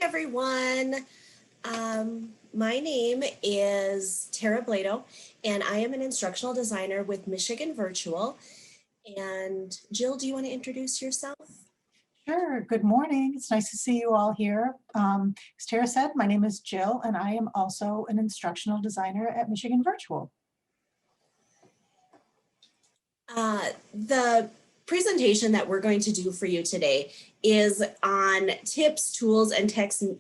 everyone. My name is Tara Bladow, and I am an instructional designer with Michigan Virtual. And Jill, do you want to introduce yourself? Sure. Good morning. It's nice to see you all here. As Tara said, my name is Jill, and I am also an instructional designer at Michigan Virtual. The presentation that we're going to do for you today is on tips, tools, and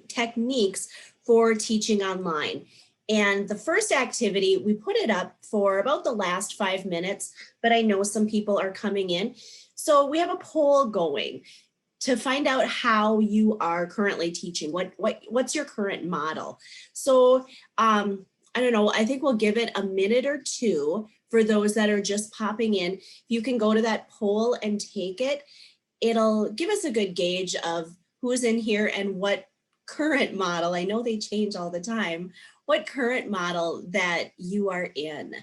techniques for teaching online. And the first activity, we put it up for about the last 5 minutes, but I know some people are coming in. So we have a poll going to find out how you are currently teaching. What's your current model? So I don't know, I think we'll give it a minute or two for those that are just popping in. If you can go to that poll and take it, it'll give us a good gauge of who's in here and what current model, I know they change all the time, what current model that you are in.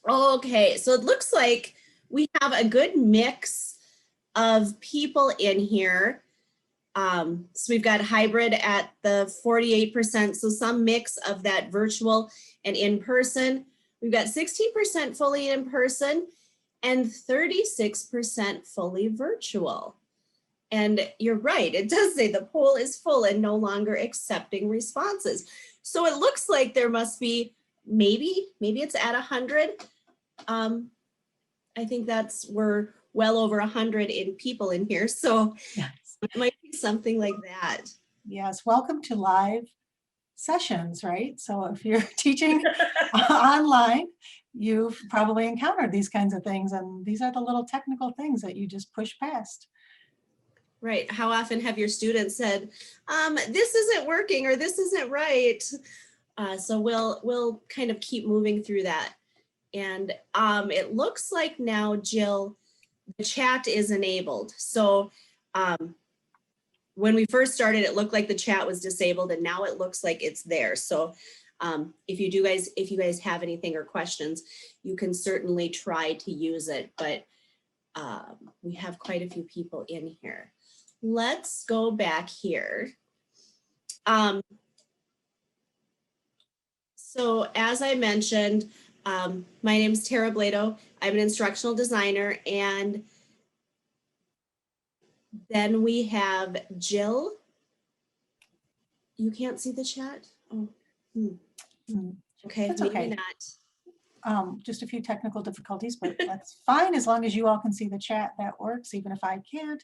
Okay, so it looks like we have a good mix of people in here. So we've got hybrid at the 48%, so some mix of that virtual and in-person. We've got 16% fully in person and 36% fully virtual. And you're right, it does say the poll is full and no longer accepting responses. So it looks like there must be maybe it's at 100. I think we're well over 100 people in here. So yes, it might be something like that. Yes, welcome to live sessions, right? So if you're teaching online, you've probably encountered these kinds of things, and these are the little technical things that you just push past. Right. How often have your students said, this isn't working or this isn't right? So we'll kind of keep moving through that. And it looks like now, Jill, the chat is enabled. So when we first started, it looked like the chat was disabled, and now it looks like it's there. So if you guys have anything or questions, you can certainly try to use it, but we have quite a few people in here. Let's go back here. So as I mentioned, my name is Tara Bladow. I'm an instructional designer, and then we have Jill. You can't see the chat? Oh, okay, That's maybe okay. not. Just a few technical difficulties, but that's fine as long as you all can see the chat. That works, even if I can't.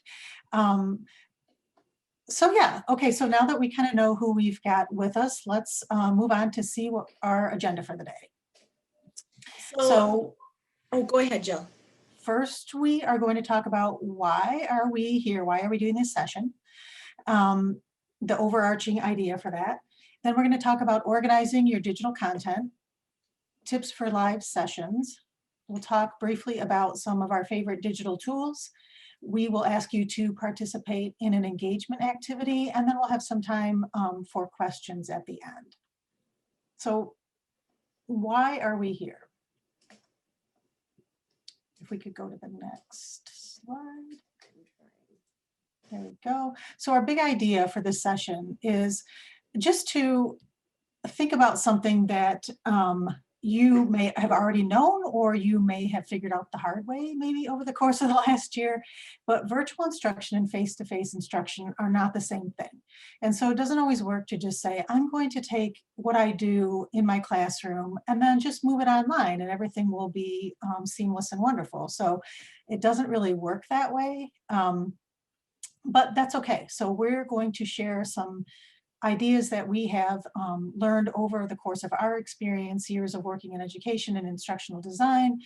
So yeah, okay, so now that we kind of know who we've got with us, let's move on to see what our agenda for the day. So go ahead, Jill. First, we are going to talk about why are we here? Why are we doing this session? The overarching idea for that. Then we're going to talk about organizing your digital content, tips for live sessions. We'll talk briefly about some of our favorite digital tools. We will ask you to participate in an engagement activity, and then we'll have some time for questions at the end. So why are we here? If we could go to the next slide. There we go. So our big idea for this session is just to think about something that you may have already known, or you may have figured out the hard way maybe over the course of the last year, but virtual instruction and face-to-face instruction are not the same thing. And so it doesn't always work to just say, I'm going to take what I do in my classroom and then just move it online and everything will be seamless and wonderful. So it doesn't really work that way, but that's okay. So we're going to share some ideas that we have learned over the course of our experience, years of working in education and instructional design,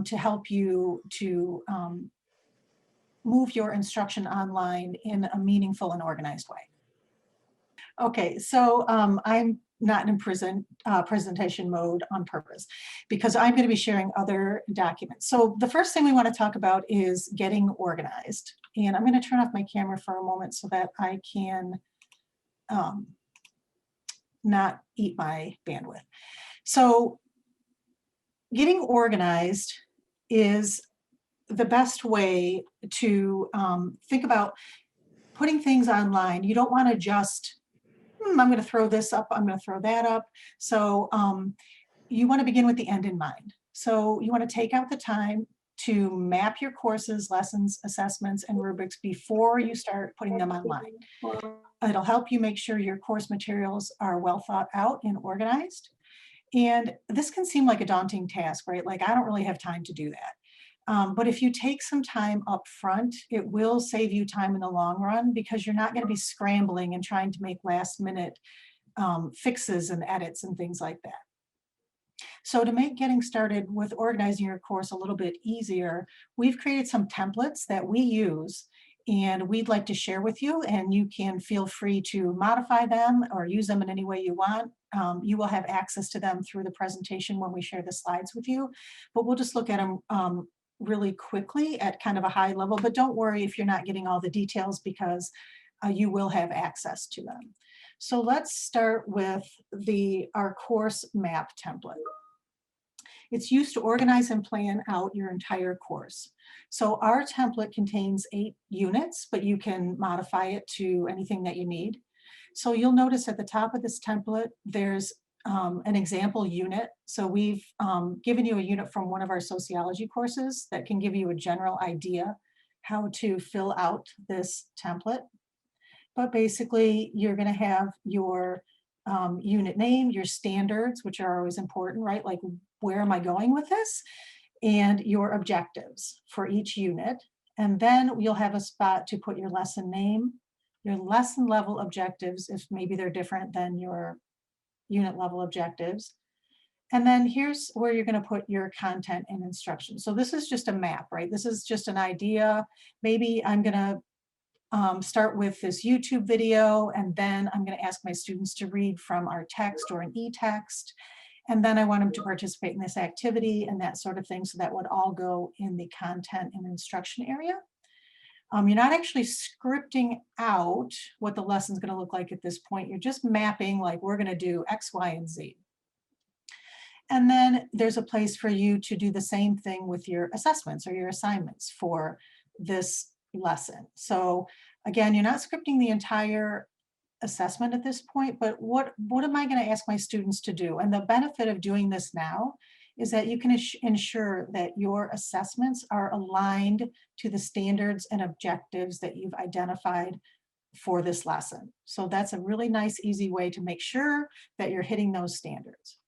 to help you to move your instruction online in a meaningful and organized way. Okay, so I'm not in presentation mode on purpose because I'm going to be sharing other documents. So the first thing we want to talk about is getting organized. And I'm going to turn off my camera for a moment so that I can not eat my bandwidth. So getting organized is the best way to think about putting things online, you don't want to just, I'm going to throw this up, I'm going to throw that up. So you want to begin with the end in mind. So you want to take out the time to map your courses, lessons, assessments, and rubrics before you start putting them online. It'll help you make sure your course materials are well thought out and organized. And this can seem like a daunting task, right? Like, I don't really have time to do that. But if you take some time up front, it will save you time in the long run, because you're not going to be scrambling and trying to make last minute fixes and edits and things like that. So to make getting started with organizing your course a little bit easier, we've created some templates that we use and we'd like to share with you, and you can feel free to modify them or use them in any way you want. You will have access to them through the presentation when we share the slides with you, but we'll just look at them really quickly at kind of a high level, but don't worry if you're not getting all the details, because you will have access to them. So let's start with our course map template. It's used to organize and plan out your entire course. So our template contains 8 units, but you can modify it to anything that you need. So you'll notice at the top of this template, there's an example unit. So we've given you a unit from one of our sociology courses that can give you a general idea how to fill out this template. But basically, you're going to have your unit name, your standards, which are always important, right? Like, where am I going with this? And your objectives for each unit. And then you'll have a spot to put your lesson name, your lesson level objectives, if maybe they're different than your unit level objectives. And then here's where you're going to put your content and instruction. So this is just a map, right? This is just an idea. Maybe I'm going to start with this YouTube video, and then I'm going to ask my students to read from our text or an e-text, and then I want them to participate in this activity and that sort of thing. So that would all go in the content and instruction area. You're not actually scripting out what the lesson's going to look like at this point. You're just mapping, like, we're going to do X, Y, and Z. And then there's a place for you to do the same thing with your assessments or your assignments for this lesson. So again, you're not scripting the entire assessment at this point, but what am I going to ask my students to do? And the benefit of doing this now is that you can ensure that your assessments are aligned to the standards and objectives that you've identified for this lesson. So that's a really nice, easy way to make sure that you're hitting those standards.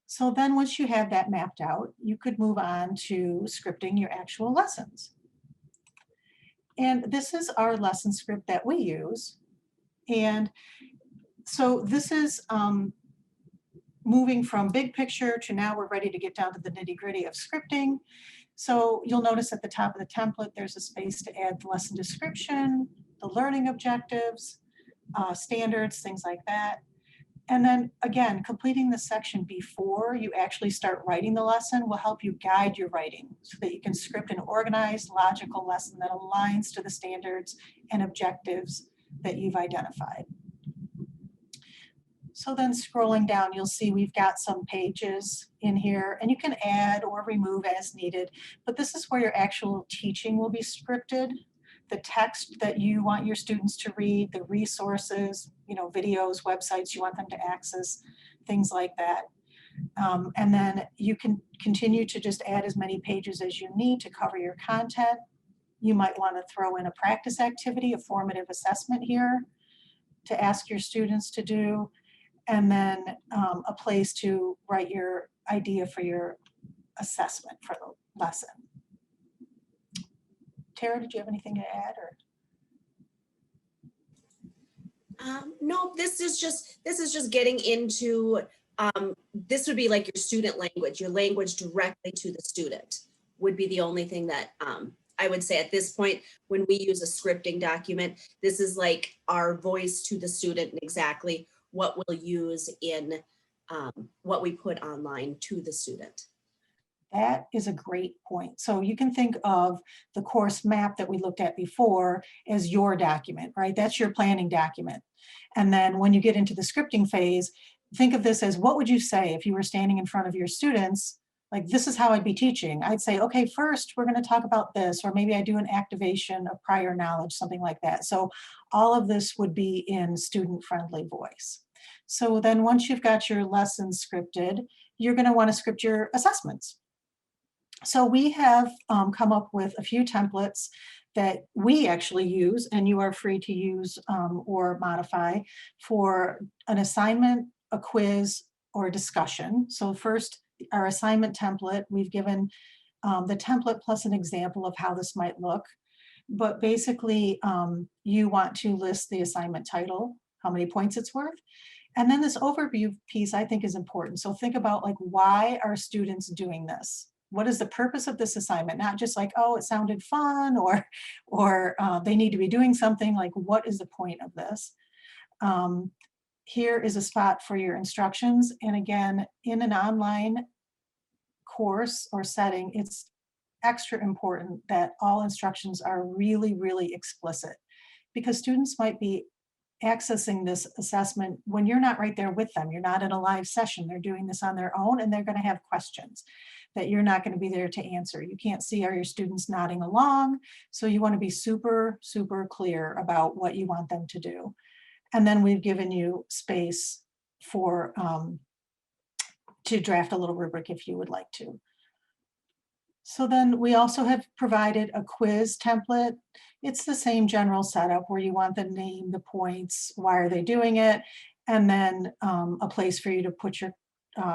So then once you have that mapped out, you could move on to scripting your actual lessons. And this is our lesson script that we use. And so this is moving from big picture to now we're ready to get down to the nitty-gritty of scripting. So you'll notice at the top of the template, there's a space to add the lesson description, the learning objectives, standards, things like that. And then again, completing the section before you actually start writing the lesson will help you guide your writing so that you can script an organized, logical lesson that aligns to the standards and objectives that you've identified. So then scrolling down, you'll see we've got some pages in here, and you can add or remove as needed, but this is where your actual teaching will be scripted. The text that you want your students to read, the resources, videos, websites you want them to access, things like that. And then you can continue to just add as many pages as you need to cover your content. You might want to throw in a practice activity, a formative assessment here to ask your students to do, and then a place to write your idea for your assessment for the lesson. Tara, did you have anything to add? Or No, this is just getting into, this would be like your student language, your language directly to the student would be the only thing that I would say at this point. When we use a scripting document, this is like our voice to the student and exactly what we'll use in what we put online to the student. That is a great point. So you can think of the course map that we looked at before as your document, right? That's your planning document. And then when you get into the scripting phase, think of this as, what would you say if you were standing in front of your students like, this is how I'd be teaching. I'd say, okay, first we're going to talk about this, or maybe I do an activation of prior knowledge, something like that. So all of this would be in student-friendly voice. So then once you've got your lessons scripted, you're going to want to script your assessments. So we have come up with a few templates that we actually use, and you are free to use or modify for an assignment, a quiz, or a discussion. So first, our assignment template, we've given the template plus an example of how this might look. But basically, you want to list the assignment title, how many points it's worth. And then this overview piece I think is important. So think about, like, why are students doing this? What is the purpose of this assignment? Not just like, oh, it sounded fun, or they need to be doing something. Like, what is the point of this? Here is a spot for your instructions. And again, in an online course or setting, it's extra important that all instructions are really, really explicit, because students might be accessing this assessment when you're not right there with them. You're not in a live session. They're doing this on their own, and they're going to have questions that you're not going to be there to answer. You can't see, are your students nodding along? So you want to be super, super clear about what you want them to do. And then we've given you space for to draft a little rubric if you would like to. So then we also have provided a quiz template. It's the same general setup where you want the name, the points, why are they doing it, and then a place for you to put your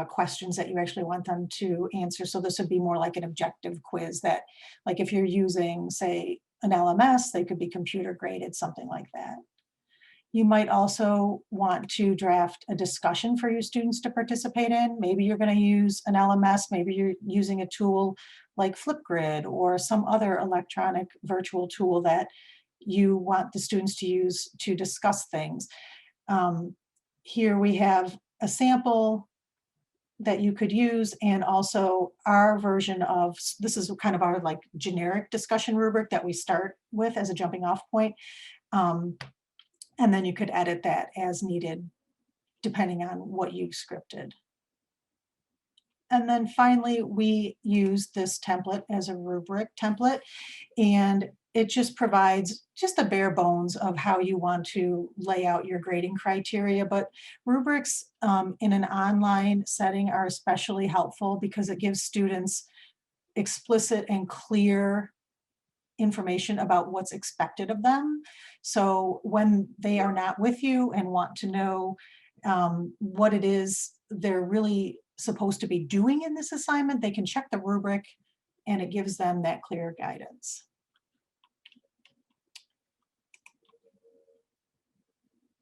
questions that you actually want them to answer. So this would be more like an objective quiz that, like, if you're using, say, an LMS, they could be computer graded, something like that. You might also want to draft a discussion for your students to participate in. Maybe you're going to use an LMS, maybe you're using a tool like Flipgrid or some other electronic virtual tool that you want the students to use to discuss things. Here we have a sample that you could use, and also our version of, this is kind of our like generic discussion rubric that we start with as a jumping off point. And then you could edit that as needed, depending on what you've scripted. And then finally, we use this template as a rubric template, and it just provides just the bare bones of how you want to lay out your grading criteria. But rubrics in an online setting are especially helpful because it gives students explicit and clear information about what's expected of them. So when they are not with you and want to know what it is they're really supposed to be doing in this assignment, they can check the rubric and it gives them that clear guidance.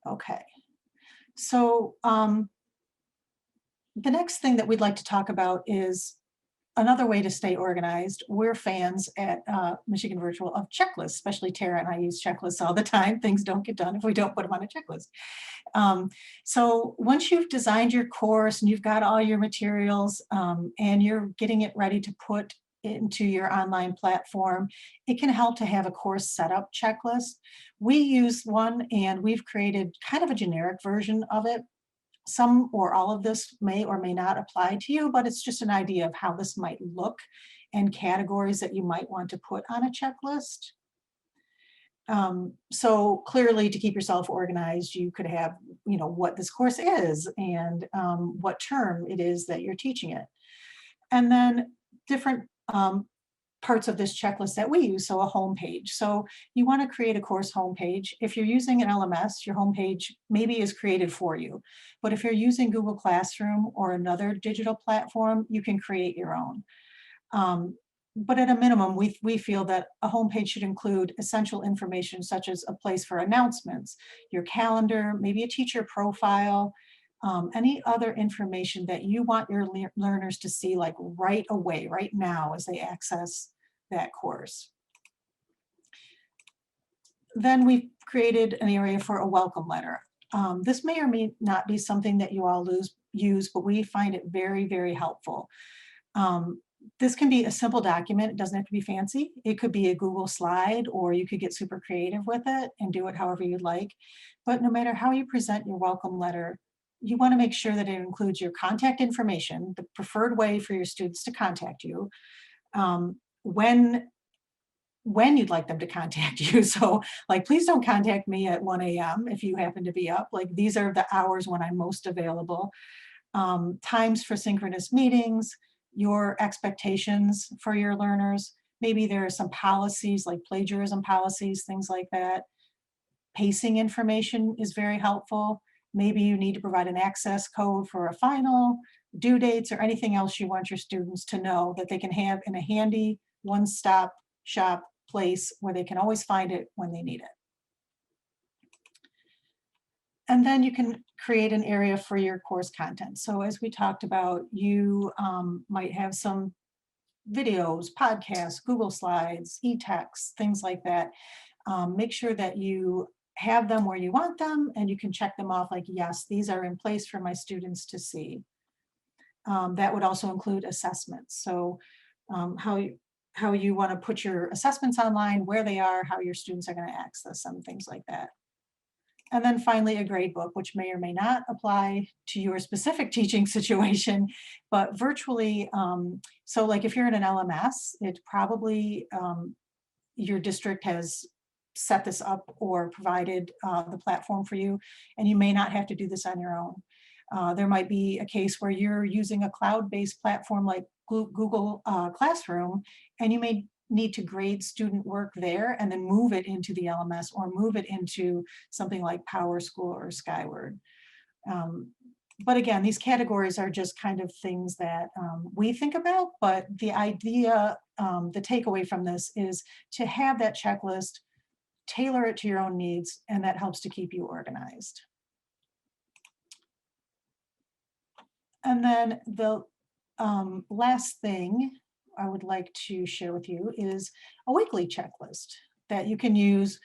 Okay, so the next thing that we'd like to talk about is another way to stay organized. We're fans at Michigan Virtual of checklists, especially Tara and I use checklists all the time. Things don't get done if we don't put them on a checklist. So once you've designed your course and you've got all your materials and you're getting it ready to put into your online platform, it can help to have a course setup checklist. We use one, and we've created kind of a generic version of it. Some or all of this may or may not apply to you, but it's just an idea of how this might look and categories that you might want to put on a checklist. So clearly, to keep yourself organized, you could have, what this course is and what term it is that you're teaching it. And then different parts of this checklist that we use, so a home page. So you want to create a course homepage. If you're using an LMS, your homepage maybe is created for you. But if you're using Google Classroom or another digital platform, you can create your own. But at a minimum, we feel that a homepage should include essential information such as a place for announcements, your calendar, maybe a teacher profile, any other information that you want your learners to see like right away, right now as they access that course. Then we've created an area for a welcome letter. This may or may not be something that you all use, but we find it very, very helpful. This can be a simple document. It doesn't have to be fancy. It could be a Google slide, or you could get super creative with it and do it however you'd like. But no matter how you present your welcome letter, you want to make sure that it includes your contact information, the preferred way for your students to contact you, when you'd like them to contact you. So like, please don't contact me at 1 a.m. if you happen to be up. Like, these are the hours when I'm most available. Times for synchronous meetings, your expectations for your learners. Maybe there are some policies like plagiarism policies, things like that. Pacing information is very helpful. Maybe you need to provide an access code for a final, due dates, or anything else you want your students to know that they can have in a handy one-stop shop place where they can always find it when they need it. And then you can create an area for your course content. So as we talked about, you might have some videos, podcasts, Google Slides, e-texts, things like that. Make sure that you have them where you want them, and you can check them off like, yes, these are in place for my students to see. That would also include assessments. So how you want to put your assessments online, where they are, how your students are going to access them, things like that. And then finally, a gradebook, which may or may not apply to your specific teaching situation, but virtually, so like if you're in an LMS, it probably, your district has set this up or provided the platform for you, and you may not have to do this on your own. There might be a case where you're using a cloud-based platform like Google Classroom, and you may need to grade student work there and then move it into the LMS or move it into something like PowerSchool or Skyward. But again, these categories are just kind of things that we think about, but the idea, the takeaway from this is to have that checklist, tailor it to your own needs, and that helps to keep you organized. And then the last thing I would like to share with you is a weekly checklist that you can use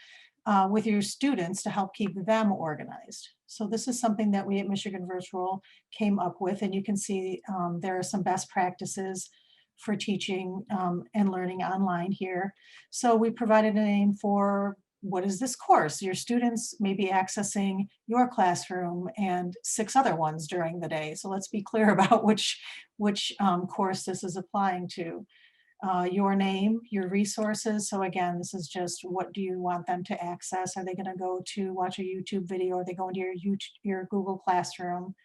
with your students to help keep them organized. So this is something that we at Michigan Virtual came up with, and you can see there are some best practices for teaching and learning online here. So we provided a name for, what is this course? Your students may be accessing your classroom and 6 other ones during the day. So let's be clear about which course this is applying to. Your name, your resources. So again, this is just, what do you want them to access? Are they going to go to watch a YouTube video? Are they going to your Google Classroom?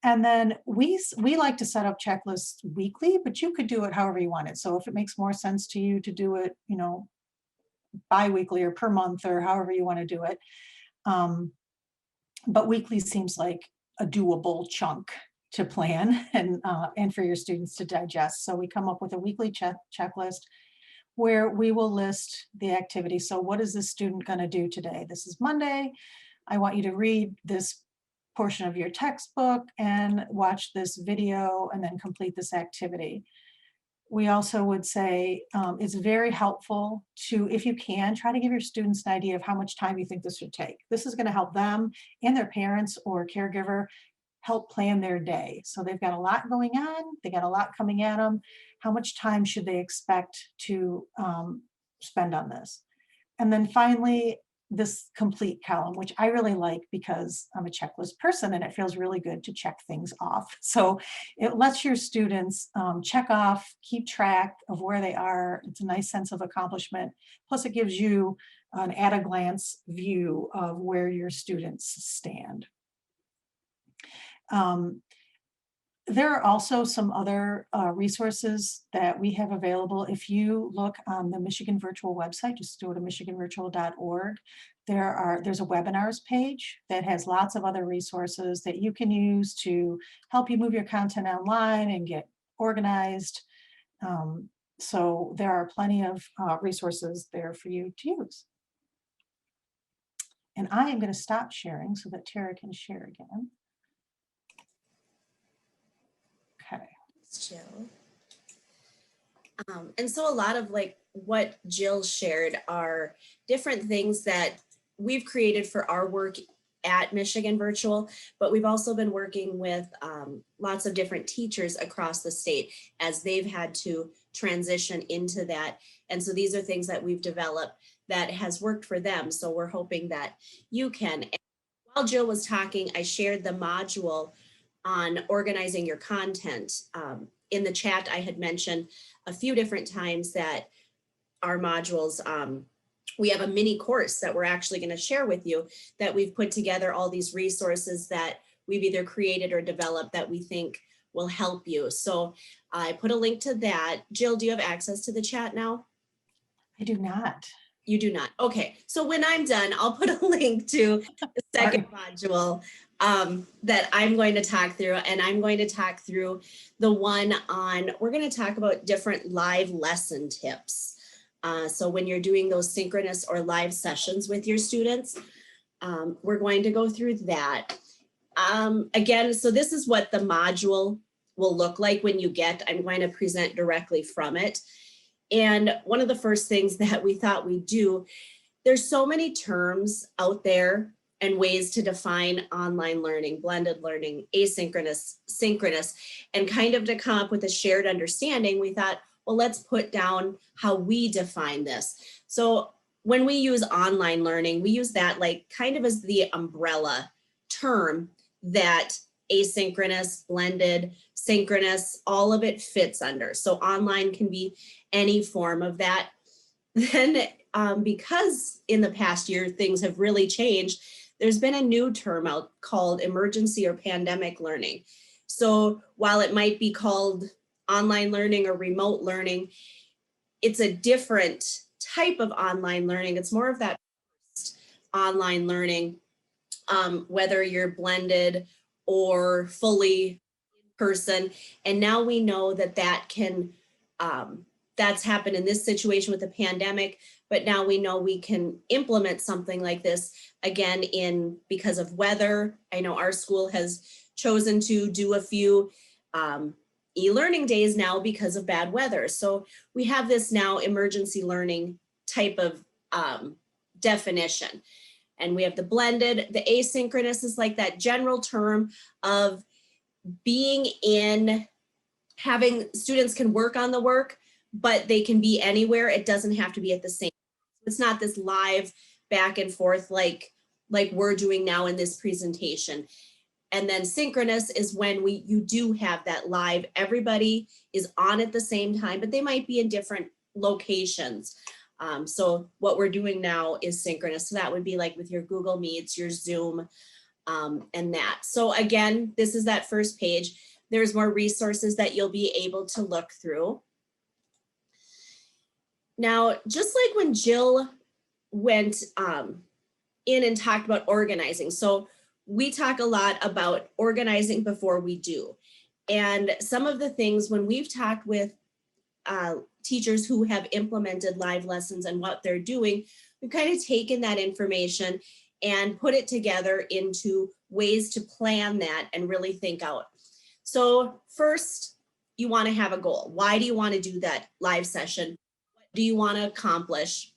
And then we like to set up checklists weekly, but you could do it however you want it. So if it makes more sense to you to do it, bi-weekly or per month or however you want to do it. But weekly seems like a doable chunk to plan and for your students to digest. So we come up with a weekly checklist where we will list the activity. So what is this student going to do today? This is Monday. I want you to read this portion of your textbook and watch this video and then complete this activity. We also would say it's very helpful to, if you can, try to give your students an idea of how much time you think this should take. This is going to help them and their parents or caregiver help plan their day. So they've got a lot going on, they got a lot coming at them. How much time should they expect to spend on this? And then finally, this complete column, which I really like because I'm a checklist person and it feels really good to check things off. So it lets your students check off, keep track of where they are. It's a nice sense of accomplishment. Plus it gives you an at-a-glance view of where your students stand. There are also some other resources that we have available. If you look on the Michigan Virtual website, just go to michiganvirtual.org. There's a webinars page that has lots of other resources that you can use to help you move your content online and get organized. So there are plenty of resources there for you to use. And I am going to stop sharing so that Tara can share again. Okay. Jill. And so a lot of like what Jill shared are different things that we've created for our work at Michigan Virtual, but we've also been working with lots of different teachers across the state as they've had to transition into that. And so these are things that we've developed that has worked for them. So we're hoping that you can. while Jill was talking, I shared the module on organizing your content. In the chat, I had mentioned a few different times that our modules, we have a mini course that we're actually going to share with you, that we've put together all these resources that we've either created or developed that we think will help you. So I put a link to that. Jill, do you have access to the chat now? I do not. You do not. Okay, so when I'm done, I'll put a link to the second module that I'm going to talk through, and I'm going to talk through the one on, we're going to talk about different live lesson tips. So when you're doing those synchronous or live sessions with your students, we're going to go through that. Again, so this is what the module will look like when you get, I'm going to present directly from it. And one of the first things that we thought we'd do, there's so many terms out there and ways to define online learning, blended learning, asynchronous, synchronous, and kind of to come up with a shared understanding, we thought, well, let's put down how we define this. So when we use online learning, we use that like kind of as the umbrella term that asynchronous, blended, synchronous, all of it fits under. So online can be any form of that. Then because in the past year, things have really changed, there's been a new term out called emergency or pandemic learning. So while it might be called online learning or remote learning, it's a different type of online learning. It's more of that online learning, whether you're blended or fully in person. And now we know that that can, that's happened in this situation with the pandemic, but now we know we can implement something like this again because of weather. I know our school has chosen to do a few e-learning days now because of bad weather. So we have this now emergency learning type of definition. And we have the blended, the asynchronous is like that general term of being in, having students can work on the work, but they can be anywhere. It doesn't have to be at the same. It's not this live back and forth like we're doing now in this presentation. And then synchronous is when you do have that live, everybody is on at the same time, but they might be in different locations. So what we're doing now is synchronous. So that would be like with your Google Meets, your Zoom, and that. So again, this is that first page. There's more resources that you'll be able to look through. Now, just like when Jill went in and talked about organizing. So we talk a lot about organizing before we do. And some of the things when we've talked with teachers who have implemented live lessons and what they're doing, we've kind of taken that information and put it together into ways to plan that and really think out. So first, you want to have a goal. Why do you want to do that live session? What do you want to accomplish?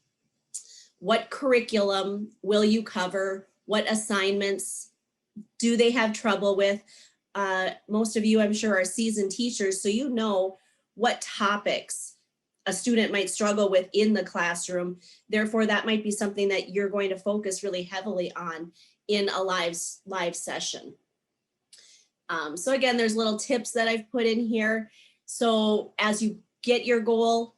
What curriculum will you cover? What assignments do they have trouble with? Most of you, I'm sure, are seasoned teachers, so you know what topics a student might struggle with in the classroom. Therefore, that might be something that you're going to focus really heavily on in a live session. So again, there's little tips that I've put in here. So as you get your goal,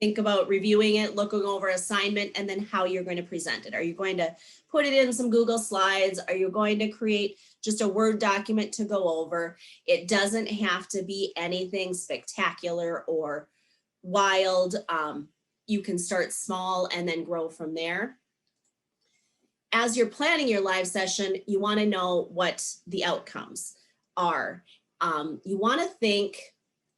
think about reviewing it, looking over assignment, and then how you're going to present it. Are you going to put it in some Google Slides? Are you going to create just a Word document to go over? It doesn't have to be anything spectacular or wild. You can start small and then grow from there. As you're planning your live session, you want to know what the outcomes are. You want to think,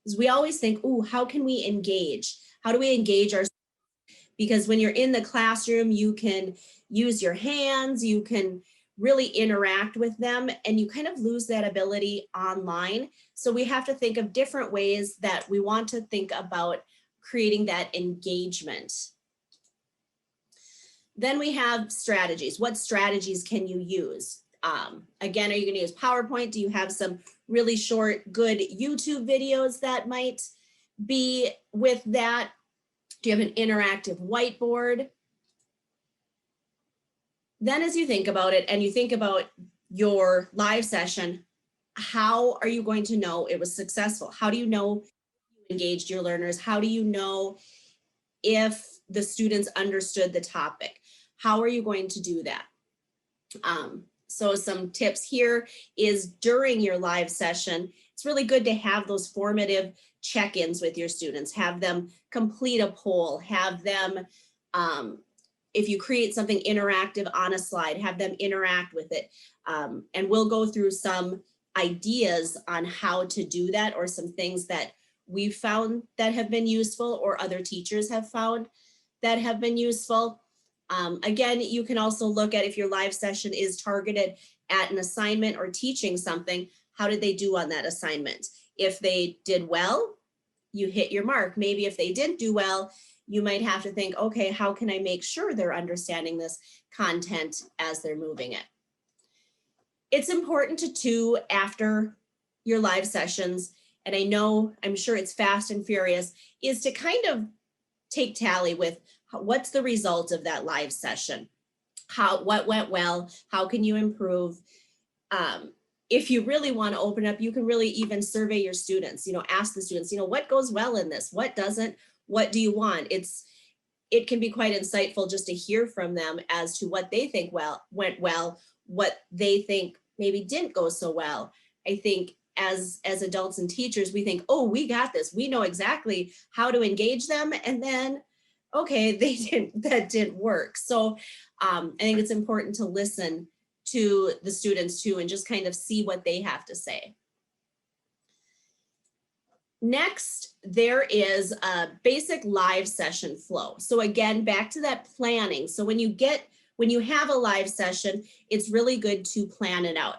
because we always think, ooh, how can we engage? How do we engage our students? Because when you're in the classroom, you can use your hands, you can really interact with them, and you kind of lose that ability online. So we have to think of different ways that we want to think about creating that engagement. Then we have strategies. What strategies can you use? Again, are you going to use PowerPoint? Do you have some really short, good YouTube videos that might be with that? Do you have an interactive whiteboard? Then as you think about it and you think about your live session, how are you going to know it was successful? How do you know you engaged your learners? How do you know if the students understood the topic? How are you going to do that? So some tips here is during your live session, it's really good to have those formative check-ins with your students, have them complete a poll, have them, if you create something interactive on a slide, have them interact with it. And we'll go through some ideas on how to do that, or some things that we've found that have been useful or other teachers have found that have been useful. Again, you can also look at if your live session is targeted at an assignment or teaching something, how did they do on that assignment? If they did well, you hit your mark. Maybe if they didn't do well, you might have to think, okay, how can I make sure they're understanding this content as they're moving it? It's important to too, after your live sessions, and I'm sure it's fast and furious, is to kind of take tally with what's the result of that live session? What went well? How can you improve? If you really want to open up, you can really even survey your students, ask the students, what goes well in this? What doesn't? What do you want? It can be quite insightful just to hear from them as to what they think went well, what they think maybe didn't go so well. I think as adults and teachers, we think, oh, we got this. We know exactly how to engage them. And then, okay, that didn't work. So I think it's important to listen to the students too, and just kind of see what they have to say. Next, there is a basic live session flow. So again, back to that planning. So when you have a live session, it's really good to plan it out.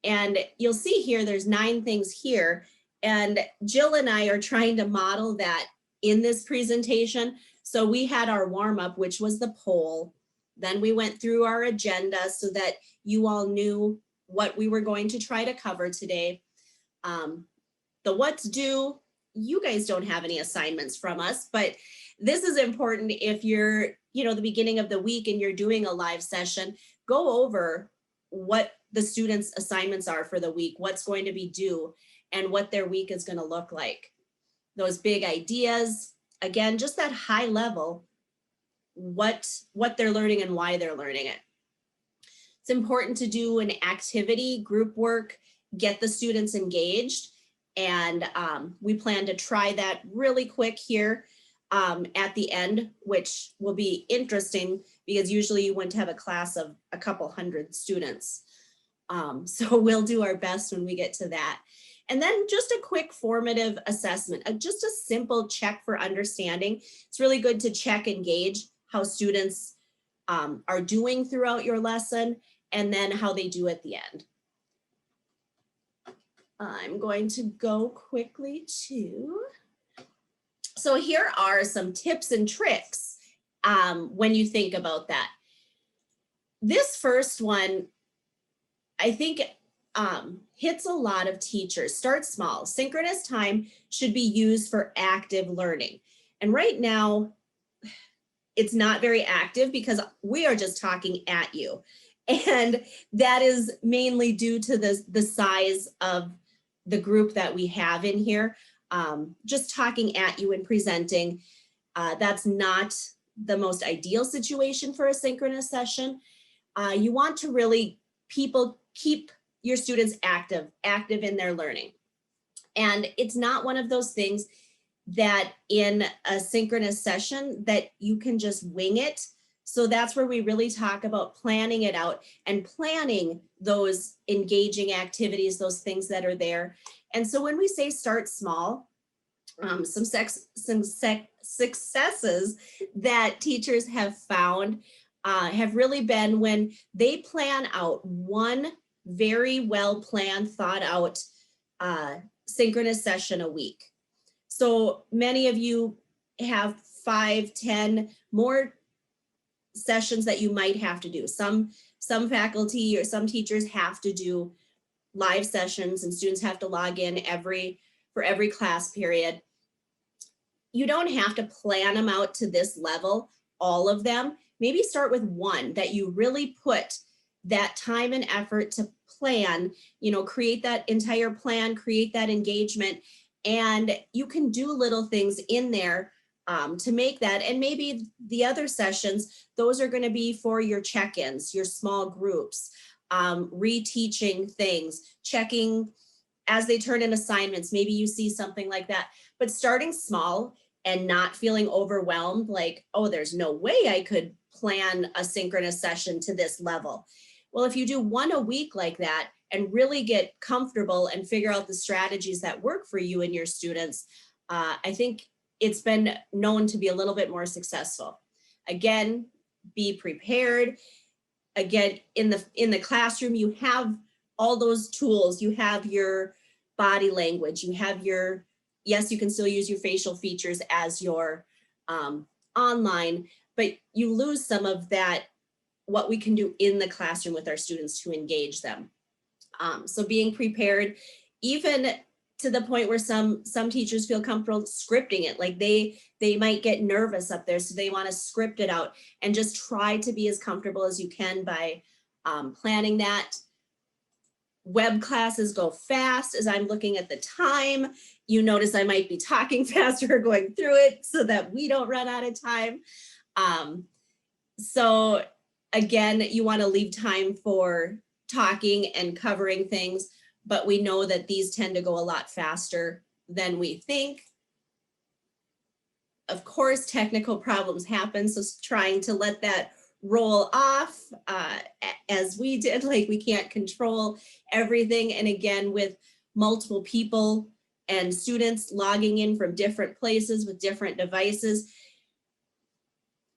And you'll see here, there's 9 things here. And Jill and I are trying to model that in this presentation. So we had our warm up, which was the poll. Then we went through our agenda so that you all knew what we were going to try to cover today. The what's due, you guys don't have any assignments from us, but this is important if you're, the beginning of the week and you're doing a live session, go over what the students' assignments are for the week, what's going to be due, and what their week is going to look like. Those big ideas, again, just that high level, what they're learning and why they're learning it. It's important to do an activity, group work, get the students engaged. And we plan to try that really quick here at the end, which will be interesting because usually you wouldn't have a class of a couple hundred students. So we'll do our best when we get to that. And then just a quick formative assessment, just a simple check for understanding. It's really good to check and gauge how students are doing throughout your lesson, and then how they do at the end. I'm going to go quickly to, so here are some tips and tricks when you think about that. This first one, I think hits a lot of teachers. Start small. Synchronous time should be used for active learning. And right now, it's not very active because we are just talking at you. And that is mainly due to the size of the group that we have in here. Just talking at you and presenting, that's not the most ideal situation for a synchronous session. You want to really keep your students active in their learning. And it's not one of those things that in a synchronous session that you can just wing it. So that's where we really talk about planning it out and planning those engaging activities, those things that are there. And so when we say start small, some successes that teachers have found have really been when they plan out one very well planned, thought out synchronous session a week. So many of you have 5, 10 more sessions that you might have to do. Some faculty or some teachers have to do live sessions and students have to log in for every class period. You don't have to plan them out to this level, all of them. maybe start with one that you really put that time and effort to plan, create that entire plan, create that engagement, and you can do little things in there to make that. And maybe the other sessions, those are going to be for your check-ins, your small groups, reteaching things, checking as they turn in assignments. Maybe you see something like that, but starting small and not feeling overwhelmed, like, oh, there's no way I could plan a synchronous session to this level. Well, if you do one a week like that and really get comfortable and figure out the strategies that work for you and your students, I think it's been known to be a little bit more successful. Again, be prepared. Again, in the classroom, you have all those tools. You have your body language. You have your, yes, you can still use your facial features as your online, but you lose some of that, what we can do in the classroom with our students to engage them. So being prepared, even to the point where some teachers feel comfortable scripting it, like they might get nervous up there, so they want to script it out, and just try to be as comfortable as you can by planning that. Web classes go fast. As I'm looking at the time, you notice I might be talking faster going through it so that we don't run out of time. So again, you want to leave time for talking and covering things, but we know that these tend to go a lot faster than we think. Of course, technical problems happen, so trying to let that roll off as we did, like we can't control everything. And again, with multiple people and students logging in from different places with different devices,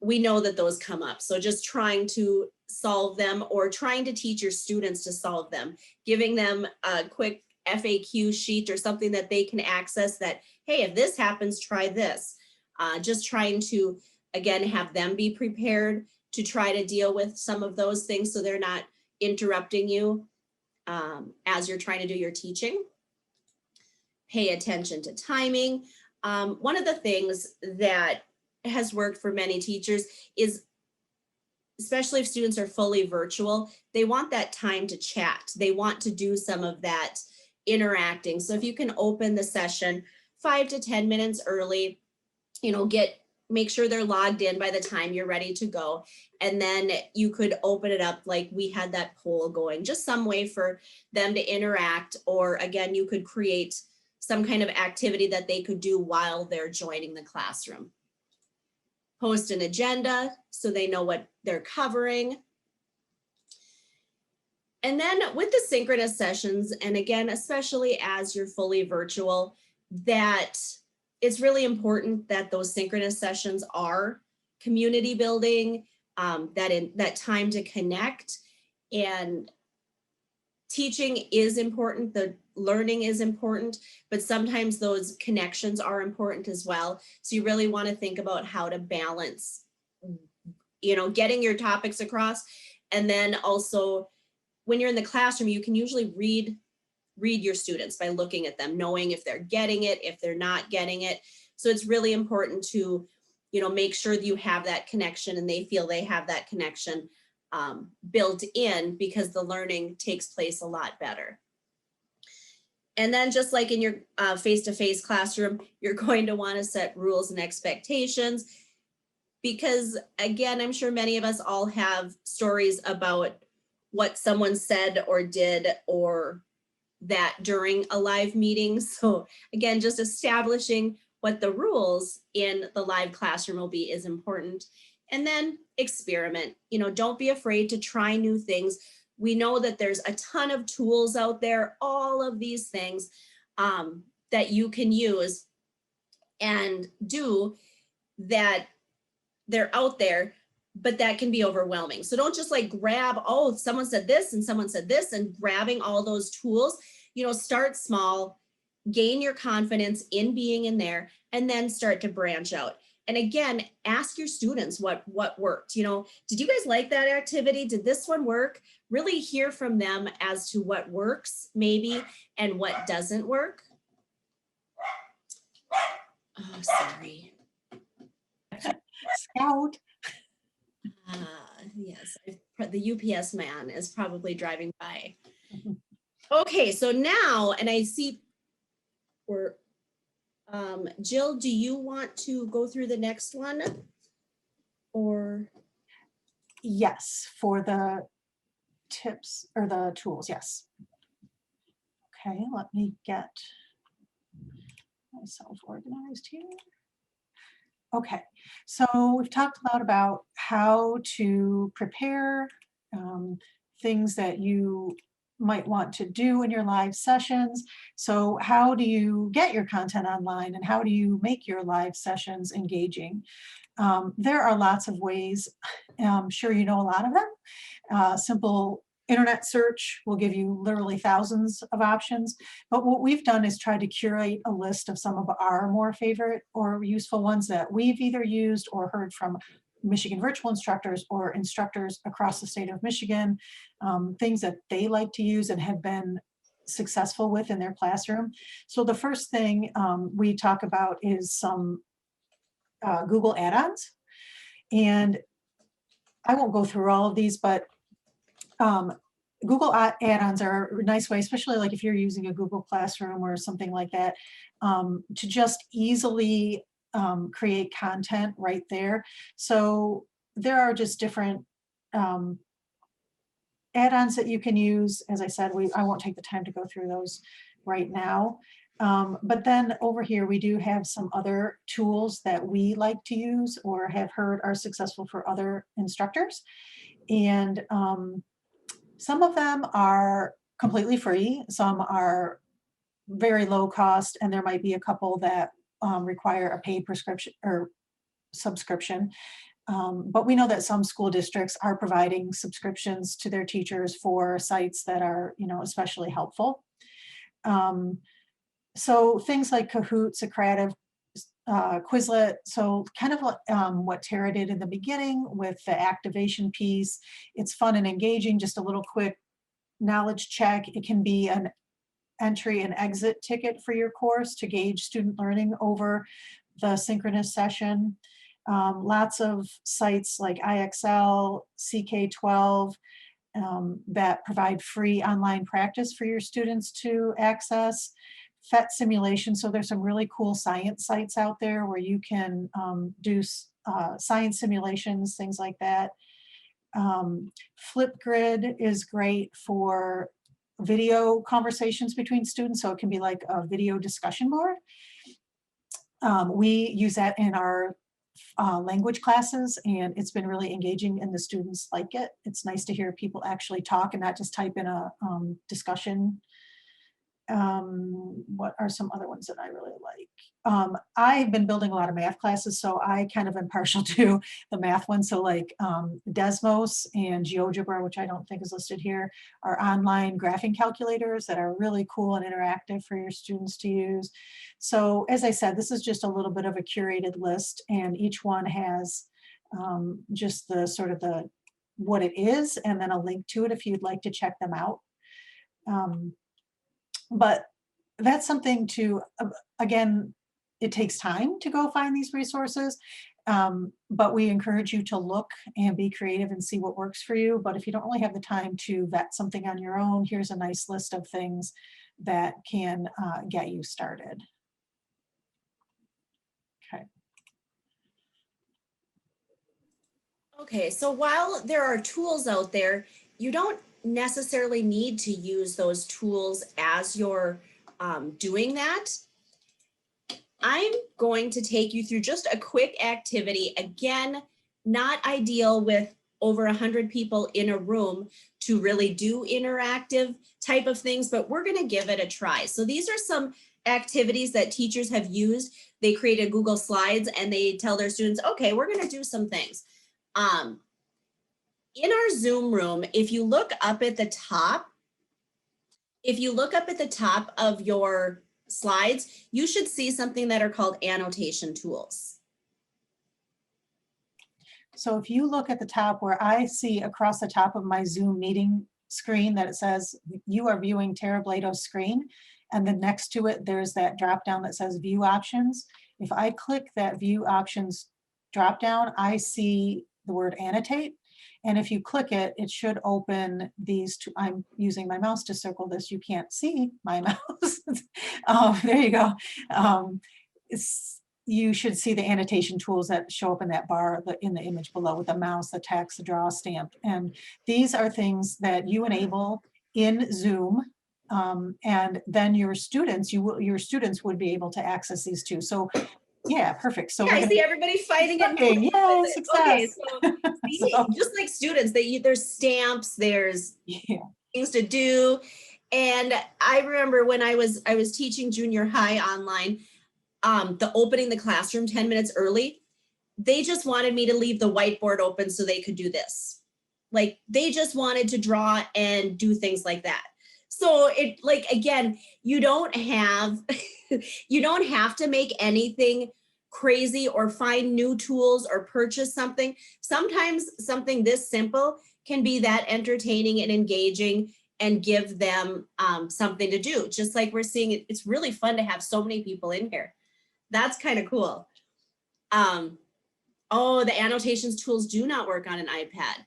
we know that those come up. So just trying to solve them, or trying to teach your students to solve them, giving them a quick FAQ sheet or something that they can access that, hey, if this happens, try this. Just trying to, again, have them be prepared to try to deal with some of those things so they're not interrupting you as you're trying to do your teaching. Pay attention to timing. One of the things that has worked for many teachers is, especially if students are fully virtual, they want that time to chat. They want to do some of that interacting. So if you can open the session 5 to 10 minutes early, make sure they're logged in by the time you're ready to go. And then you could open it up like we had that poll going, just some way for them to interact. Or again, you could create some kind of activity that they could do while they're joining the classroom. Post an agenda so they know what they're covering. And then with the synchronous sessions, and again, especially as you're fully virtual, that it's really important that those synchronous sessions are community building, that time to connect. And teaching is important, the learning is important, but sometimes those connections are important as well. So you really want to think about how to balance, getting your topics across. And then also when you're in the classroom, you can usually read your students by looking at them, knowing if they're getting it, if they're not getting it. So it's really important to, make sure that you have that connection and they feel they have that connection built in, because the learning takes place a lot better. And then just like in your face-to-face classroom, you're going to want to set rules and expectations, because again, I'm sure many of us all have stories about what someone said or did or that during a live meeting. So again, just establishing what the rules in the live classroom will be is important. And then experiment, don't be afraid to try new things. We know that there's a ton of tools out there, all of these things that you can use and do, that they're out there, but that can be overwhelming. So don't just like grab, oh, someone said this and someone said this, and grabbing all those tools. Start small, gain your confidence in being in there, and then start to branch out. And again, ask your students what worked. Did you guys like that activity? Did this one work? Really hear from them as to what works maybe and what doesn't work. Oh, sorry. Scout. Yes, the UPS man is probably driving by. Okay, so now, and I see we're, Jill, do you want to go through the next one? Or, Yes, for the tips or the tools, yes. Okay, let me get myself organized here. Okay, so we've talked a lot about how to prepare things that you might want to do in your live sessions. So how do you get your content online and how do you make your live sessions engaging? There are lots of ways. I'm sure you know a lot of them. Simple internet search will give you literally thousands of options. But what we've done is try to curate a list of some of our more favorite or useful ones that we've either used or heard from Michigan virtual instructors or instructors across the state of Michigan, things that they like to use and have been successful with in their classroom. So the first thing we talk about is some Google add-ons. And I won't go through all of these, but Google add-ons are a nice way, especially like if you're using a Google Classroom or something like that, to just easily create content right there. So there are just different add-ons that you can use. As I said, I won't take the time to go through those right now. But then over here, we do have some other tools that we like to use or have heard are successful for other instructors. And some of them are completely free. Some are very low cost, and there might be a couple that require a paid prescription or subscription. But we know that some school districts are providing subscriptions to their teachers for sites that are, especially helpful. So things like Kahoot, Socrative, Quizlet, so kind of what Tara did in the beginning with the activation piece. It's fun and engaging, just a little quick knowledge check. It can be an entry and exit ticket for your course to gauge student learning over the synchronous session. Lots of sites like IXL, CK12 that provide free online practice for your students to access. PhET simulation, so there's some really cool science sites out there where you can do science simulations, things like that. Flipgrid is great for video conversations between students, so it can be like a video discussion board. We use that in our language classes, and it's been really engaging and the students like it. It's nice to hear people actually talk and not just type in a discussion. What are some other ones that I really like? I've been building a lot of math classes, so I kind of am partial to the math ones. So like Desmos and GeoGebra, which I don't think is listed here, are online graphing calculators that are really cool and interactive for your students to use. So as I said, this is just a little bit of a curated list, and each one has just the sort of what it is, and then a link to it if you'd like to check them out. But that's something to, again, it takes time to go find these resources, but we encourage you to look and be creative and see what works for you. But if you don't really have the time to vet something on your own, here's a nice list of things that can get you started. Okay. okay, so while there are tools out there, you don't necessarily need to use those tools as you're doing that. I'm going to take you through just a quick activity. Again, not ideal with over 100 people in a room to really do interactive type of things, but we're going to give it a try. So these are some activities that teachers have used. They create a Google Slides and they tell their students, okay, we're going to do some things. In our Zoom room, if you look up at the top, of your slides, you should see something that are called annotation tools. So if you look at the top where I see across the top of my Zoom meeting screen that it says you are viewing Tara Bladow's screen, and then next to it there's that drop down that says view options. If I click that view options drop down, I see the word annotate. And if you click it, it should open these two. I'm using my mouse to circle this. You can't see my mouse. There you go. You should see the annotation tools that show up in that bar in the image below with the mouse, the text, the draw stamp. And these are things that you enable in Zoom. And then your students, your students would be able to access these too. So yeah, perfect. So yeah, I see everybody fighting it. Yes, success. Okay, so, see, just like students, there's stamps, there's things to do. And I remember when I was teaching junior high online, the opening the classroom 10 minutes early, they just wanted me to leave the whiteboard open so they could do this. Like they just wanted to draw and do things like that. So it, like, again, you don't have to make anything crazy or find new tools or purchase something. Sometimes something this simple can be that entertaining and engaging and give them something to do. Just like we're seeing, it's really fun to have so many people in here. That's kind of cool. Oh, the annotations tools do not work on an iPad.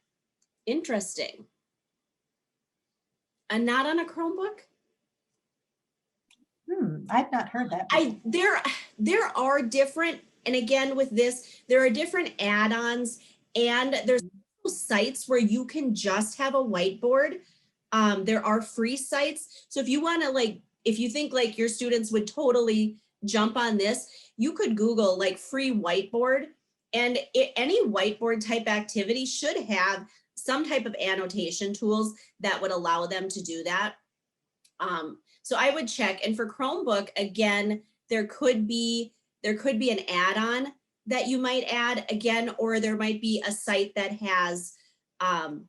Interesting. And not on a Chromebook? I've not heard that. There are different, and again with this, there are different add-ons, and there's sites where you can just have a whiteboard. There are free sites. So if you want to, like, if you think like your students would totally jump on this, you could Google like free whiteboard, and any whiteboard type activity should have some type of annotation tools that would allow them to do that. So I would check. And for Chromebook, again, there could be an add-on that you might add again, or there might be a site that has a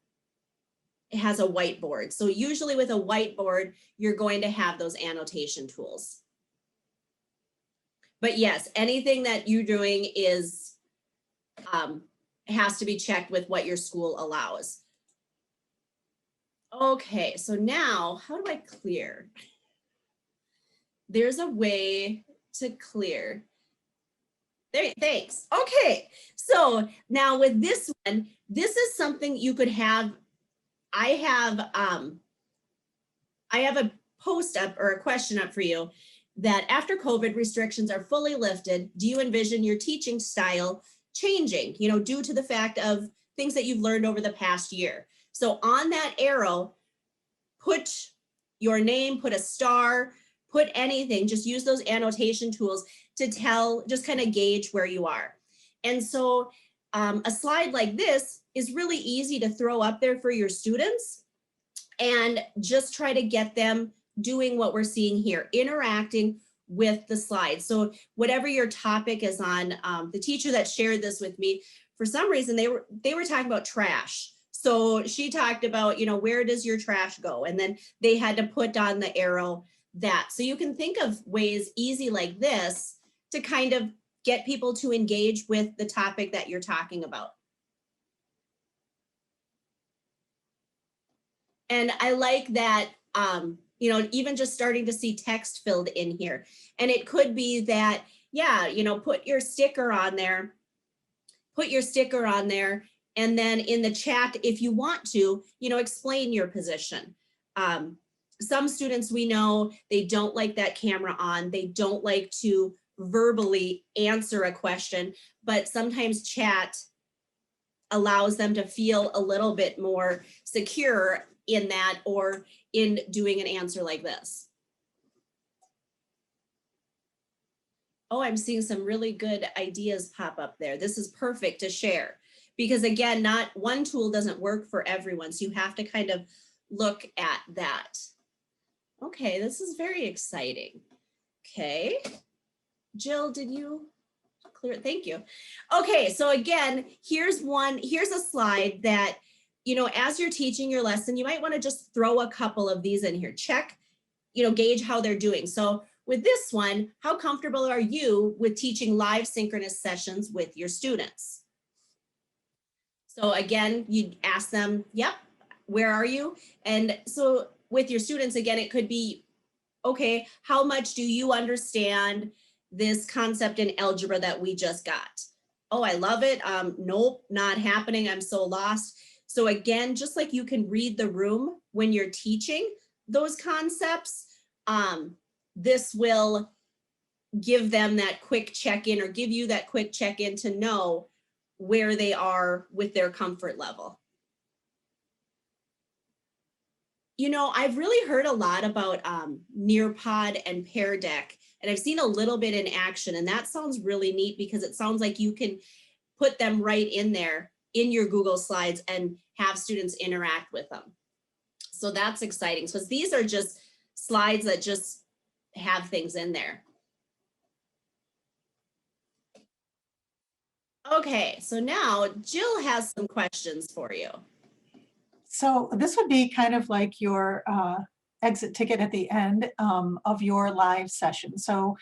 whiteboard. So usually with a whiteboard, you're going to have those annotation tools. But yes, anything that you're doing is has to be checked with what your school allows. Okay, so now how do I clear? There's a way to clear. There, thanks. Okay, so now with this one, this is something you could have. I have a post up or a question up for you that after COVID restrictions are fully lifted, do you envision your teaching style changing, due to the fact of things that you've learned over the past year? So on that arrow, put your name, put a star, put anything, just use those annotation tools to tell, just kind of gauge where you are. And so a slide like this is really easy to throw up there for your students and just try to get them doing what we're seeing here, interacting with the slides. So whatever your topic is on, the teacher that shared this with me, for some reason, they were talking about trash. So she talked about, where does your trash go? And then they had to put on the arrow that. So you can think of ways easy like this to kind of get people to engage with the topic that you're talking about. And I like that, even just starting to see text filled in here. And it could be that, yeah, put your sticker on there, and then in the chat, if you want to, explain your position. Some students we know, they don't like that camera on. They don't like to verbally answer a question, but sometimes chat allows them to feel a little bit more secure in that, or in doing an answer like this. Oh, I'm seeing some really good ideas pop up there. This is perfect to share because, again, not one tool doesn't work for everyone. So you have to kind of look at that. Okay, this is very exciting. Okay, Jill, did you clear it? Thank you. Okay, so again, here's a slide that, as you're teaching your lesson, you might want to just throw a couple of these in here. Check, gauge how they're doing. So with this one, how comfortable are you with teaching live synchronous sessions with your students? So again, you ask them, yep, where are you? And so with your students, again, it could be, okay, how much do you understand this concept in algebra that we just got? oh, I love it. Nope, not happening. I'm so lost. So again, just like you can read the room when you're teaching those concepts, this will give them that quick check-in, or give you that quick check-in to know where they are with their comfort level. You know, I've really heard a lot about Nearpod and Pear Deck, and I've seen a little bit in action, and that sounds really neat because it sounds like you can put them right in there in your Google Slides and have students interact with them. So that's exciting. So these are just slides that just have things in there. Okay, so now Jill has some questions for you. So this would be kind of like your exit ticket at the end of your live session. So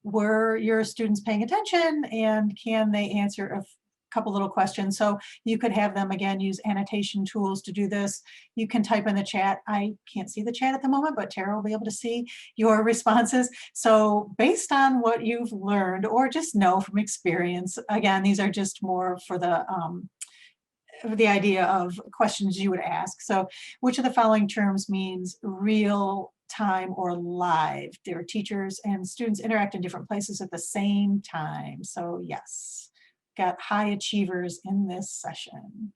were your students paying attention, and can they answer a couple little questions? So you could have them again use annotation tools to do this. You can type in the chat. I can't see the chat at the moment, but Tara will be able to see your responses. So based on what you've learned or just know from experience, again, these are just more for the idea of questions you would ask. So which of the following terms means real time or live? There are teachers and students interact in different places at the same time. So yes, got high achievers in this session.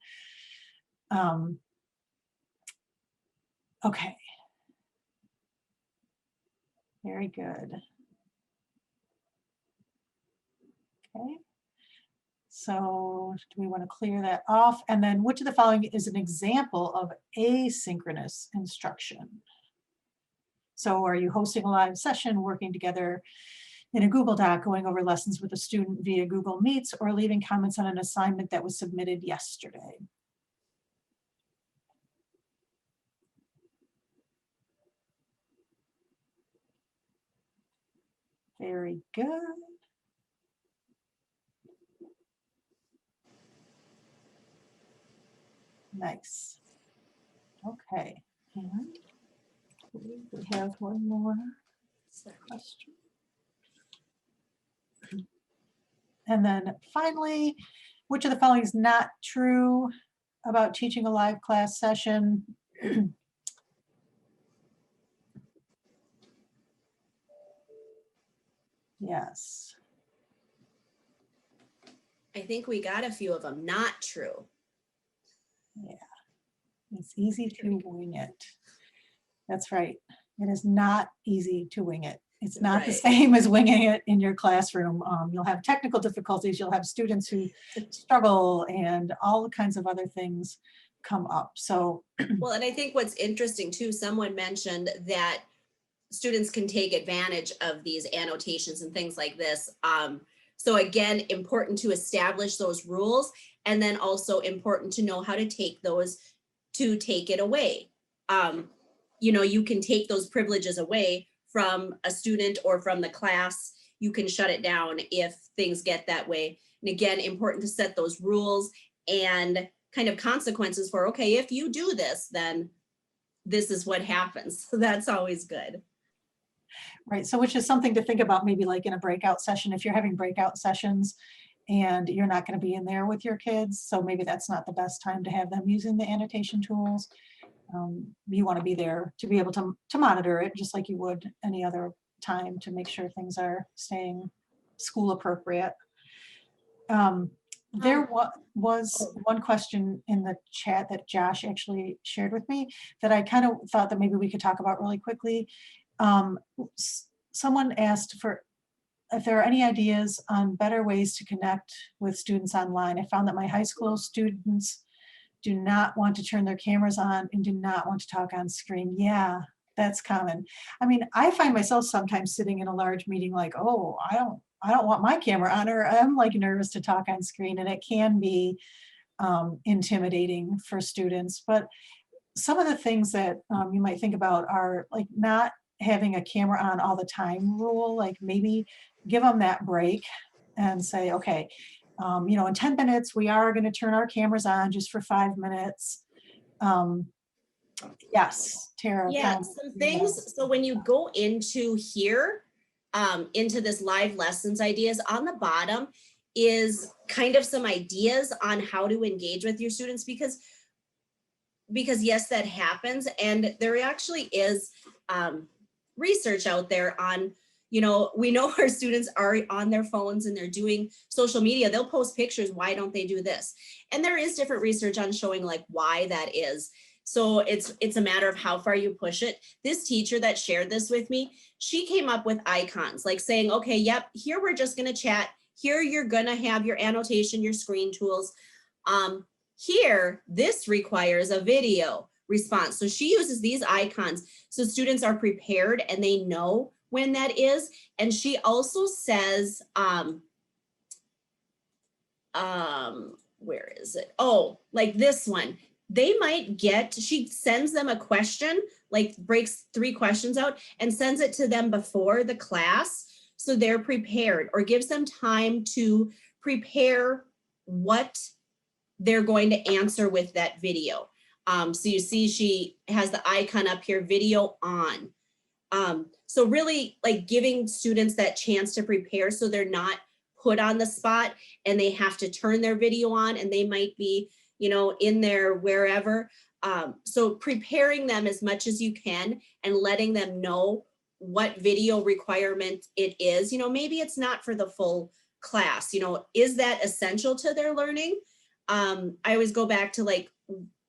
Okay. Very good. Okay. So do we want to clear that off? And then which of the following is an example of asynchronous instruction? So are you hosting a live session, working together in a Google Doc, going over lessons with a student via Google Meets, or leaving comments on an assignment that was submitted yesterday? Very good. Nice. Okay. And we have one more question. And then finally, which of the following is not true about teaching a live class session? Yes. I think we got a few of them. Not true. Yeah. It's easy to wing it. That's right. It is not easy to wing it. It's not the same as winging it in your classroom. You'll have technical difficulties. You'll have students who struggle, and all kinds of other things come up. So, well, and I think what's interesting too, someone mentioned that students can take advantage of these annotations and things like this. So again, important to establish those rules, and then also important to know how to take those, to take it away. You know, you can take those privileges away from a student or from the class. You can shut it down if things get that way. And again, important to set those rules and kind of consequences for, okay, if you do this, then this is what happens. So that's always good. right. So which is something to think about, maybe like in a breakout session, if you're having breakout sessions and you're not going to be in there with your kids. So maybe that's not the best time to have them using the annotation tools. You want to be there to be able to monitor it just like you would any other time, to make sure things are staying school appropriate. There was one question in the chat that Josh actually shared with me that I kind of thought that maybe we could talk about really quickly. Someone asked for if there are any ideas on better ways to connect with students online. I found that my high school students do not want to turn their cameras on and do not want to talk on screen. Yeah, that's common. I mean, I find myself sometimes sitting in a large meeting like, oh, I don't want my camera on, or I'm like nervous to talk on screen, and it can be intimidating for students. But some of the things that you might think about are like not having a camera on all the time rule, like maybe give them that break and say, okay, you know, in 10 minutes, we are going to turn our cameras on just for 5 minutes. Yes, Tara. Yeah, some things. So when you go into here, into this live lessons ideas, on the bottom, is kind of some ideas on how to engage with your students, because yes, that happens. And there actually is research out there on, we know our students are on their phones and they're doing social media. They'll post pictures. Why don't they do this? And there is different research on showing like why that is. So it's a matter of how far you push it. This teacher that shared this with me, she came up with icons like saying, okay, yep, here we're just going to chat. Here you're going to have your annotation, your screen tools. Here, this requires a video response. So she uses these icons so students are prepared and they know when that is. And she also says, where is it? Oh, like this one. They might get, she sends them a question, like breaks 3 questions out and sends it to them before the class so they're prepared, or gives them time to prepare what they're going to answer with that video. So you see she has the icon up here, video on. So really like giving students that chance to prepare so they're not put on the spot and they have to turn their video on and they might be, in there wherever. So preparing them as much as you can and letting them know what video requirement it is. Maybe it's not for the full class. Is that essential to their learning? I always go back to like,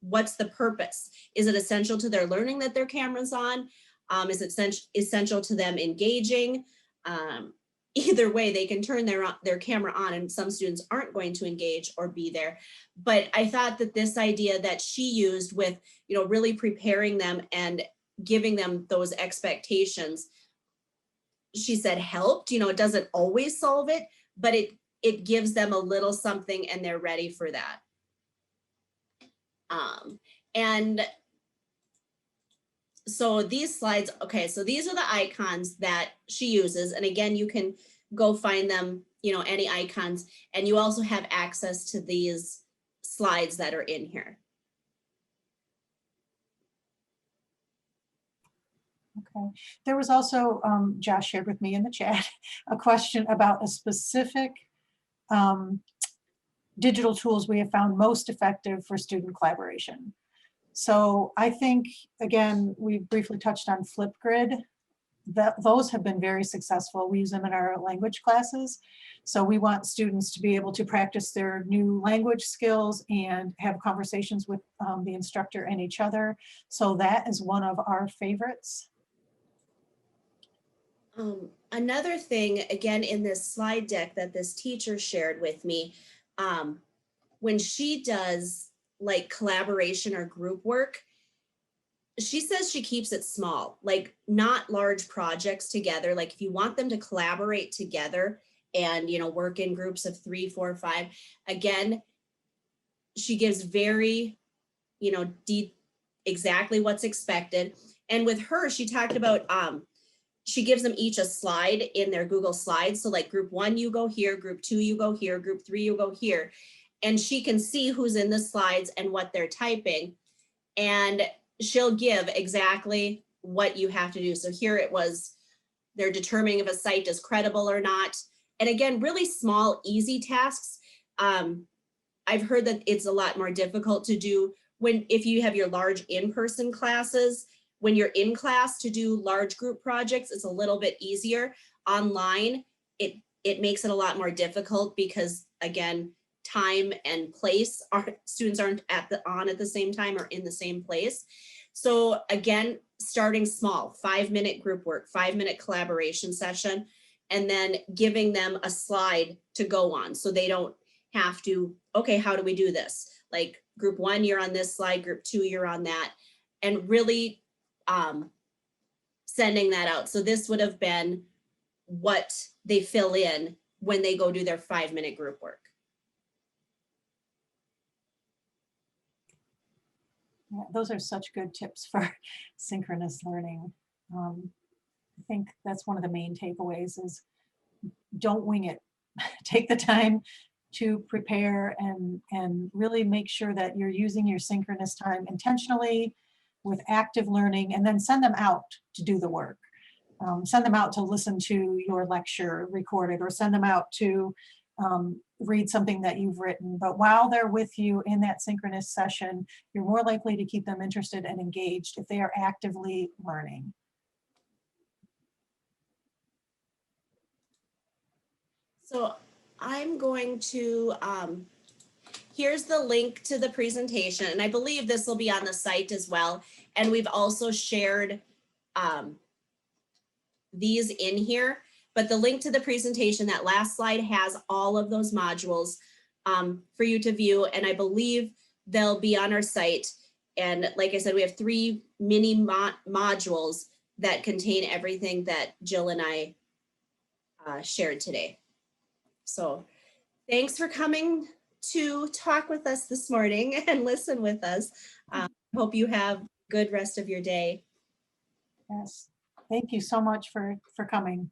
what's the purpose? Is it essential to their learning that their camera's on? Is it essential to them engaging? Either way, they can turn their camera on and some students aren't going to engage or be there. But I thought that this idea that she used with, really preparing them and giving them those expectations, she said helped. It doesn't always solve it, but it gives them a little something and they're ready for that. And so these slides, okay, so these are the icons that she uses. And again, you can go find them, any icons, and you also have access to these slides that are in here. Okay. There was also, Josh shared with me in the chat, a question about a specific digital tools we have found most effective for student collaboration. So I think, again, we briefly touched on Flipgrid. Those have been very successful. We use them in our language classes. So we want students to be able to practice their new language skills and have conversations with the instructor and each other. So that is one of our favorites. Another thing, again, in this slide deck that this teacher shared with me, when she does like collaboration or group work, she says she keeps it small, like not large projects together. Like if you want them to collaborate together and, work in groups of 3, 4, 5, again, she gives very, exactly what's expected. And with her, she talked about, she gives them each a slide in their Google Slides. So like group 1, you go here, group 2, you go here, group 3, you go here. And she can see who's in the slides and what they're typing. And she'll give exactly what you have to do. So here it was, they're determining if a site is credible or not. And again, really small, easy tasks. I've heard that it's a lot more difficult to do if you have your large in-person classes. When you're in class to do large group projects, it's a little bit easier. Online, it makes it a lot more difficult because, again, time and place, students aren't on at the same time or in the same place. So again, starting small, 5-minute group work, 5-minute collaboration session, and then giving them a slide to go on so they don't have to, okay, how do we do this? Like group 1, you're on this slide, group 2, you're on that, and really sending that out. So this would have been what they fill in when they go do their 5-minute group work. Yeah, those are such good tips for synchronous learning. I think that's one of the main takeaways is don't wing it. Take the time to prepare and really make sure that you're using your synchronous time intentionally with active learning, and then send them out to do the work. Send them out to listen to your lecture recorded, or send them out to read something that you've written. But while they're with you in that synchronous session, you're more likely to keep them interested and engaged if they are actively learning. So I'm going to, here's the link to the presentation, and I believe this will be on the site as well. And we've also shared these in here, but the link to the presentation, that last slide, has all of those modules for you to view. And I believe they'll be on our site. And like I said, we have 3 mini modules that contain everything that Jill and I shared today. So thanks for coming to talk with us this morning and listen with us. Hope you have a good rest of your day. Yes. Thank you so much for coming.